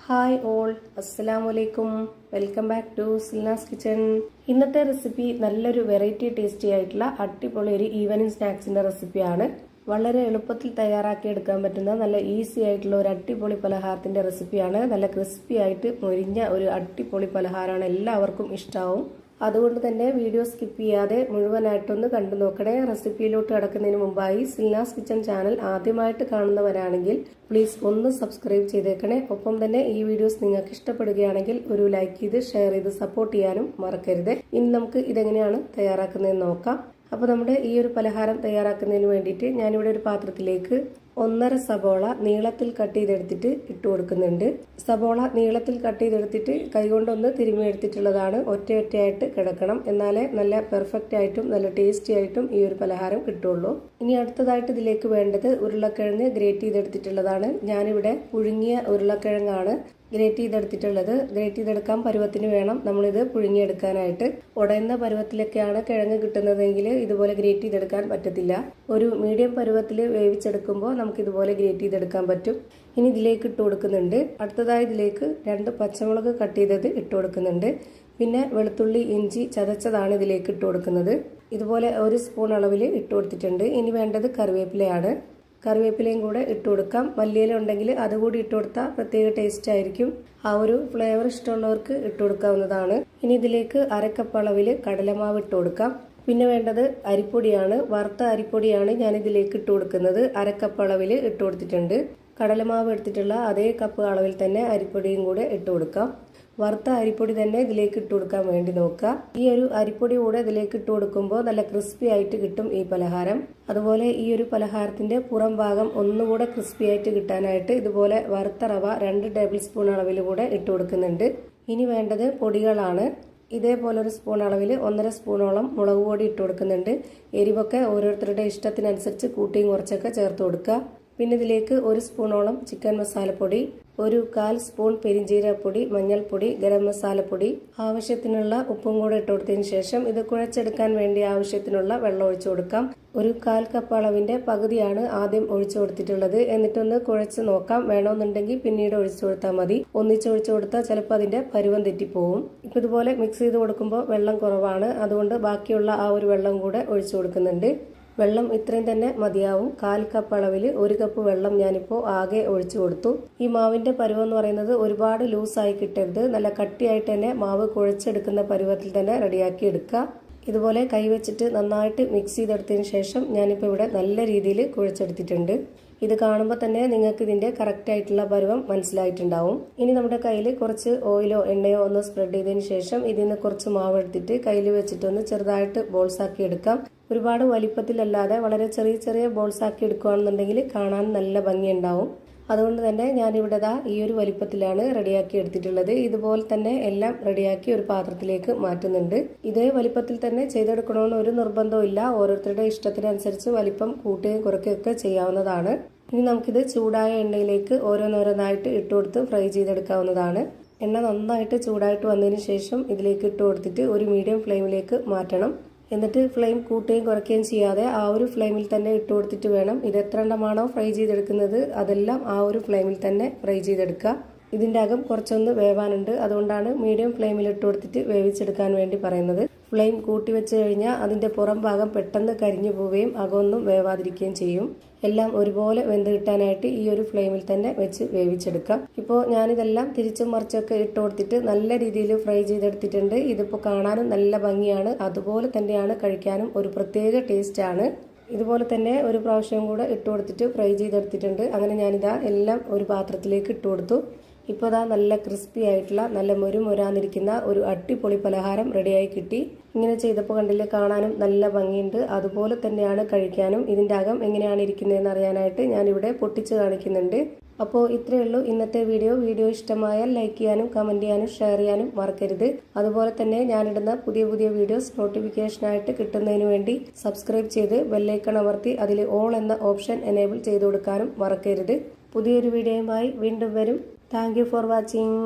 Hi all, അസ്സലാമു അലൈക്കും. Welcome back to Silnas kitchen. ഇന്നത്തെ റെസിപ്പി നല്ലൊരു വെറൈറ്റി ടേസ്റ്റി ആയിട്ടുള്ള അടിപൊളി ഒരു ഈവനിങ് സ്നാക്സിന്റെ റെസിപ്പിയാണ്. വളരെ എളുപ്പത്തിൽ തയ്യാറാക്കി എടുക്കാൻ പറ്റുന്ന നല്ല ഈസി ആയിട്ടുള്ള ഒരു അടിപൊളി പലഹാരത്തിന്റെ റെസിപ്പിയാണ്. നല്ല ക്രിസ്പി ആയിട്ട് മൊരിഞ്ഞ ഒരു അടിപൊളി പലഹാരമാണ്, എല്ലാവർക്കും ഇഷ്ടമാവും. അതുകൊണ്ട് തന്നെ വീഡിയോ സ്കിപ്പ് ചെയ്യാതെ മുഴുവനായിട്ടൊന്ന് കണ്ടു നോക്കണേ. റെസിപ്പിയിലോട്ട് കടക്കുന്നതിന് മുമ്പായി സിൽനാസ് കിച്ചൺ ചാനൽ ആദ്യമായിട്ട് കാണുന്നവരാണെങ്കിൽ പ്ലീസ് ഒന്ന് സബ്സ്ക്രൈബ് ചെയ്തേക്കണേ. ഒപ്പം തന്നെ ഈ വീഡിയോസ് നിങ്ങൾക്ക് ഇഷ്ടപ്പെടുകയാണെങ്കിൽ ഒരു ലൈക്ക് ചെയ്ത് ഷെയർ ചെയ്ത് സപ്പോർട്ട് ചെയ്യാനും മറക്കരുത്. ഇനി നമുക്ക് ഇതെങ്ങനെയാണ് തയ്യാറാക്കുന്നതെന്ന് നോക്കാം. അപ്പോൾ നമ്മുടെ ഈ ഒരു പലഹാരം തയ്യാറാക്കുന്നതിന് വേണ്ടിയിട്ട് ഞാനിവിടെ ഒരു പാത്രത്തിലേക്ക് 1.5 സബോള നീളത്തിൽ കട്ട് ചെയ്തെടുത്തിട്ട് ഇട്ട് കൊടുക്കുന്നുണ്ട്. സബോള നീളത്തിൽ കട്ട് ചെയ്തെടുത്തിട്ട് കൈകൊണ്ടൊന്ന് തിരുമ്മി എടുത്തിട്ടുള്ളതാണ്. ഒറ്റയായിട്ട് കിടക്കണം, എന്നാലേ നല്ല പെർഫെക്റ്റ് ആയിട്ടും നല്ല ടേസ്റ്റി ആയിട്ടും ഈ ഒരു പലഹാരം കിട്ടുള്ളൂ. ഇനി അടുത്തതായിട്ട് ഇതിലേക്ക് വേണ്ടത് ഉരുളക്കിഴങ്ങ് ഗ്രേറ്റ് ചെയ്തെടുത്തിട്ടുള്ളതാണ്. ഞാനിവിടെ പുഴുങ്ങിയ ഉരുളക്കിഴങ്ങാണ് ഗ്രേറ്റ് ചെയ്തെടുത്തിട്ടുള്ളത്. ഗ്രേറ്റ് ചെയ്തെടുക്കാൻ പരുവത്തിന് വേണം നമ്മളിത് പുഴുങ്ങിയെടുക്കാനായിട്ട്. ഉടയുന്ന പരുവത്തിലൊക്കെയാണ് കിഴങ്ങ് കിട്ടുന്നതെങ്കിൽ ഇതുപോലെ ഗ്രേറ്റ് ചെയ്തെടുക്കാൻ പറ്റത്തില്ല. ഒരു മീഡിയം പരുവത്തിൽ വേവിച്ചെടുക്കുമ്പോൾ നമുക്ക് ഇതുപോലെ ഗ്രേറ്റ് ചെയ്തെടുക്കാൻ പറ്റും. ഇനി ഇതിലേക്ക് ഇട്ട് കൊടുക്കുന്നുണ്ട്. അടുത്തതായി ഇതിലേക്ക് 2 പച്ചമുളക് കട്ട് ചെയ്തത് ഇട്ട് കൊടുക്കുന്നുണ്ട്. പിന്നെ വെളുത്തുള്ളി ഇഞ്ചി ചതച്ചതാണ് ഇതിലേക്ക് ഇട്ട് കൊടുക്കുന്നത്. ഇതുപോലെ 1 സ്പൂൺ അളവിൽ ഇട്ട് കൊടുത്തിട്ടുണ്ട്. ഇനി വേണ്ടത് കറിവേപ്പിലയാണ്. കറിവേപ്പിലയും കൂടെ ഇട്ട് കൊടുക്കാം. മല്ലിയില ഉണ്ടെങ്കിൽ അതുകൂടി ഇട്ട് കൊടുത്താൽ പ്രത്യേക ടേസ്റ്റ് ആയിരിക്കും. ആ ഒരു ഫ്ലേവർ ഇഷ്ടമുള്ളവർക്ക് ഇട്ട് കൊടുക്കാവുന്നതാണ്. ഇനി ഇതിലേക്ക് 1/2 കപ്പ് അളവിൽ കടലമാവ് ഇട്ട് കൊടുക്കാം. പിന്നെ വേണ്ടത് അരിപ്പൊടിയാണ്. വറുത്ത അരിപ്പൊടിയാണ് ഞാൻ ഇതിലേക്ക് ഇട്ട് കൊടുക്കുന്നത്. 1/2 കപ്പ് അളവിൽ ഇട്ട് കൊടുത്തിട്ടുണ്ട്. കടലമാവ് എടുത്തിട്ടുള്ള അതേ കപ്പ് അളവിൽ തന്നെ അരിപ്പൊടിയും കൂടെ ഇട്ട് കൊടുക്കാം. വറുത്ത അരിപ്പൊടി തന്നെ ഇതിലേക്ക് ഇട്ട് കൊടുക്കാൻ വേണ്ടി നോക്കുക. ഈ ഒരു അരിപ്പൊടി കൂടെ ഇതിലേക്ക് ഇട്ട് കൊടുക്കുമ്പോൾ നല്ല ക്രിസ്പി ആയിട്ട് കിട്ടും ഈ പലഹാരം. അതുപോലെ ഈ ഒരു പലഹാരത്തിന്റെ പുറം ഭാഗം ഒന്നുകൂടെ ക്രിസ്പി ആയിട്ട് കിട്ടാനായിട്ട് ഇതുപോലെ വറുത്ത റവ 2 ടേബിൾ സ്പൂൺ അളവിൽ കൂടെ ഇട്ട് കൊടുക്കുന്നുണ്ട്. ഇനി വേണ്ടത് പൊടികളാണ്. ഇതേപോലെ 1 സ്പൂൺ അളവിൽ 1.5 സ്പൂണോളം മുളക് പൊടി ഇട്ട് കൊടുക്കുന്നുണ്ട്. എരിവൊക്കെ ഓരോരുത്തരുടെ ഇഷ്ടത്തിനനുസരിച്ച് കൂട്ടിയും കുറച്ചൊക്കെ ചേർത്ത് കൊടുക്കുക. പിന്നെ ഇതിലേക്ക് 1 സ്പൂണോളം ചിക്കൻ മസാലപ്പൊടി, 1/4 സ്പൂൺ പെരിഞ്ജീരകപ്പൊടി, മഞ്ഞൾപ്പൊടി, ഗരം മസാലപ്പൊടി, ആവശ്യത്തിനുള്ള ഉപ്പും കൂടെ ഇട്ട് കൊടുത്തതിന് ശേഷം ഇത് കുഴച്ചെടുക്കാൻ വേണ്ടി ആവശ്യത്തിനുള്ള വെള്ളം ഒഴിച്ചു കൊടുക്കാം. 1/4 കപ്പ് അളവിന്റെ പകുതിയാണ് ആദ്യം ഒഴിച്ചു കൊടുത്തിട്ടുള്ളത്. എന്നിട്ടൊന്ന് കുഴച്ച് നോക്കാം. വേണമെന്നുണ്ടെങ്കിൽ പിന്നീട് ഒഴിച്ചു കൊടുത്താൽ മതി. ഒന്നിച്ച് ഒഴിച്ചു കൊടുത്താൽ ചിലപ്പോൾ അതിന്റെ പരുവം തെറ്റിപ്പോവും. ഇപ്പം ഇതുപോലെ മിക്സ് ചെയ്ത് കൊടുക്കുമ്പോൾ വെള്ളം കുറവാണ്, അതുകൊണ്ട് ബാക്കിയുള്ള ആ ഒരു വെള്ളം കൂടെ ഒഴിച്ചു കൊടുക്കുന്നുണ്ട്. വെള്ളം ഇത്രയും തന്നെ മതിയാവും. 1/4 കപ്പ് അളവിൽ 1 കപ്പ് വെള്ളം ഞാനിപ്പോൾ ആകെ ഒഴിച്ചു കൊടുത്തു. ഈ മാവിന്റെ പരുവം എന്ന് പറയുന്നത് ഒരുപാട് ലൂസായി കിട്ടരുത്. നല്ല കട്ടിയായിട്ട് തന്നെ മാവ് കുഴച്ചെടുക്കുന്ന പരുവത്തിൽ തന്നെ റെഡിയാക്കി എടുക്കുക. ഇതുപോലെ കൈവച്ചിട്ട് നന്നായിട്ട് മിക്സ് ചെയ്തെടുത്തതിന് ശേഷം ഞാനിപ്പോൾ ഇവിടെ നല്ല രീതിയിൽ കുഴച്ചെടുത്തിട്ടുണ്ട്. ഇത് കാണുമ്പോൾ തന്നെ നിങ്ങൾക്ക് ഇതിന്റെ കറക്റ്റ് ആയിട്ടുള്ള പരുവം മനസ്സിലായിട്ടുണ്ടാവും. ഇനി നമ്മുടെ കയ്യിൽ കുറച്ച് ഓയിലോ എണ്ണയോ ഒന്ന് സ്പ്രെഡ് ചെയ്തതിന് ശേഷം ഇതിൽ നിന്ന് കുറച്ച് മാവ് എടുത്തിട്ട് കയ്യിൽ വെച്ചിട്ടൊന്ന് ചെറുതായിട്ട് ബോൾസ് ആക്കി എടുക്കാം. ഒരുപാട് വലിപ്പത്തിലല്ലാതെ വളരെ ചെറിയ ചെറിയ ബോൾസ് ആക്കി എടുക്കുകയാണെന്നുണ്ടെങ്കിൽ കാണാൻ നല്ല ഭംഗിയുണ്ടാവും. അതുകൊണ്ട് തന്നെ ഞാനിവിടെ ഈ ഒരു വലിപ്പത്തിലാണ് റെഡിയാക്കി എടുത്തിട്ടുള്ളത്. ഇതുപോലെ തന്നെ എല്ലാം റെഡിയാക്കി ഒരു പാത്രത്തിലേക്ക് മാറ്റുന്നുണ്ട്. ഇതേ വലിപ്പത്തിൽ തന്നെ ചെയ്തെടുക്കണമെന്ന് ഒരു നിർബന്ധവും ഇല്ല. ഓരോരുത്തരുടെ ഇഷ്ടത്തിനനുസരിച്ച് വലിപ്പം കൂട്ടുകയും കുറയ്ക്കുകയൊക്കെ ചെയ്യാവുന്നതാണ്. ഇനി നമുക്കിത് ചൂടായ എണ്ണയിലേക്ക് ഓരോന്നോരോന്നായിട്ട് ഇട്ട് കൊടുത്ത് ഫ്രൈ ചെയ്തെടുക്കാവുന്നതാണ്. എണ്ണ നന്നായിട്ട് ചൂടായിട്ട് വന്നതിന് ശേഷം ഇതിലേക്ക് ഇട്ട് കൊടുത്തിട്ട് ഒരു മീഡിയം ഫ്ലെയിമിലേക്ക് മാറ്റണം. എന്നിട്ട് ഫ്ലെയിം കൂട്ടുകയും കുറയ്ക്കുകയും ചെയ്യാതെ ആ ഒരു ഫ്ലെയിമിൽ തന്നെ ഇട്ട് കൊടുത്തിട്ട് വേണം ഇത് എത്ര എണ്ണമാണോ ഫ്രൈ ചെയ്തെടുക്കുന്നത് അതെല്ലാം ആ ഒരു ഫ്ലെയിമിൽ തന്നെ ഫ്രൈ ചെയ്തെടുക്കുക. ഇതിൻ്റെ അകം കുറച്ചൊന്ന് വേവാനുണ്ട്, അതുകൊണ്ടാണ് മീഡിയം ഫ്ലെയിമിൽ ഇട്ട് കൊടുത്തിട്ട് വേവിച്ചെടുക്കാൻ വേണ്ടി പറയുന്നത്. ഫ്ലെയിം കൂട്ടി വെച്ച് കഴിഞ്ഞാൽ അതിൻ്റെ പുറം ഭാഗം പെട്ടെന്ന് കരിഞ്ഞു പോവുകയും അകമൊന്നും വേവാതിരിക്കുകയും ചെയ്യും. എല്ലാം ഒരുപോലെ വെന്ത് കിട്ടാനായിട്ട് ഈ ഒരു ഫ്ലെയിമിൽ തന്നെ വെച്ച് വേവിച്ചെടുക്കാം. ഇപ്പോൾ ഞാനിതെല്ലാം തിരിച്ചും മറിച്ചൊക്കെ ഇട്ട് കൊടുത്തിട്ട് നല്ല രീതിയിൽ ഫ്രൈ ചെയ്തെടുത്തിട്ടുണ്ട്. ഇതിപ്പോൾ കാണാനും നല്ല ഭംഗിയാണ്, അതുപോലെ തന്നെയാണ് കഴിക്കാനും ഒരു പ്രത്യേക ടേസ്റ്റാണ്. ഇതുപോലെ തന്നെ ഒരു പ്രാവശ്യം കൂടെ ഇട്ട് കൊടുത്തിട്ട് ഫ്രൈ ചെയ്തെടുത്തിട്ടുണ്ട്. അങ്ങനെ ഞാനിതാ എല്ലാം ഒരു പാത്രത്തിലേക്ക് ഇട്ട് കൊടുത്തു. ഇപ്പോൾ നല്ല ക്രിസ്പി ആയിട്ടുള്ള നല്ല മൊരാന്നിരിക്കുന്ന ഒരു അടിപൊളി പലഹാരം റെഡിയായി കിട്ടി. ഇങ്ങനെ ചെയ്തപ്പോൾ കണ്ടില്ലേ, കാണാനും നല്ല ഭംഗിയുണ്ട്, അതുപോലെ തന്നെയാണ് കഴിക്കാനും. ഇതിൻ്റെ അകം എങ്ങനെയാണ് ഇരിക്കുന്നതെന്ന് അറിയാനായിട്ട് ഞാനിവിടെ പൊട്ടിച്ച് കാണിക്കുന്നുണ്ട്. അപ്പോൾ ഇത്രയേ ഉള്ളൂ ഇന്നത്തെ വീഡിയോ ഇഷ്ടമായാൽ ലൈക്ക് ചെയ്യാനും കമൻറ്റ് ചെയ്യാനും ഷെയർ ചെയ്യാനും മറക്കരുത്. അതുപോലെ തന്നെ ഞാനിടുന്ന പുതിയ വീഡിയോസ് നോട്ടിഫിക്കേഷനായിട്ട് കിട്ടുന്നതിന് വേണ്ടി സബ്സ്ക്രൈബ് ചെയ്ത് ബെല്ലൈക്കൺ അമർത്തി അതിൽ ഓൾ എന്ന ഓപ്ഷൻ എനേബിൾ ചെയ്ത് കൊടുക്കാനും മറക്കരുത്. പുതിയൊരു വീഡിയോയുമായി വീണ്ടും വരും. Thank you for watching.